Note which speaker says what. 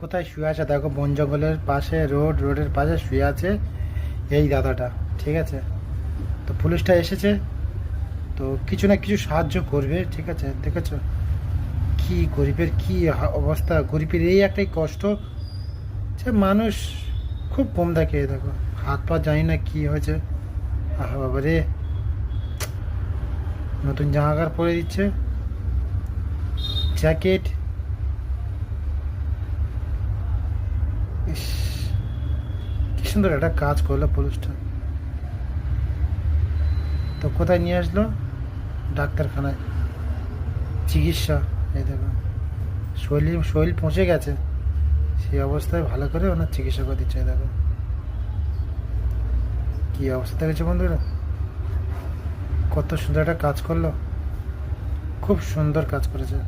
Speaker 1: কোথায় শুয়ে আছে দেখো, বন জঙ্গলের পাশে, রোডের পাশে শুয়ে আছে এই দাদাটা। ঠিক আছে, তো পুলিশটা এসেছে, তো কিছু না কিছু সাহায্য করবে। ঠিক আছে, দেখেছো কি গরিবের কি অবস্থা, গরিবের এই একটাই কষ্ট যে মানুষ খুব কম দেখে। এই দেখো হাত পা, জানি না কি হয়েছে। আহা বাবা রে, নতুন জামা কাপড় পরে দিচ্ছে, জ্যাকেট। ইস, কি সুন্দর একটা কাজ করলো পুলিশটা। তো কোথায় নিয়ে আসলো? ডাক্তারখানায়, চিকিৎসা। এই দেখো শরীর পৌঁছে গেছে, সেই অবস্থায় ভালো করে ওনার চিকিৎসা করে দিচ্ছে। এই দেখো কি অবস্থা দেখেছো বন্ধুরা, কত সুন্দর একটা কাজ করলো, খুব সুন্দর কাজ করেছে।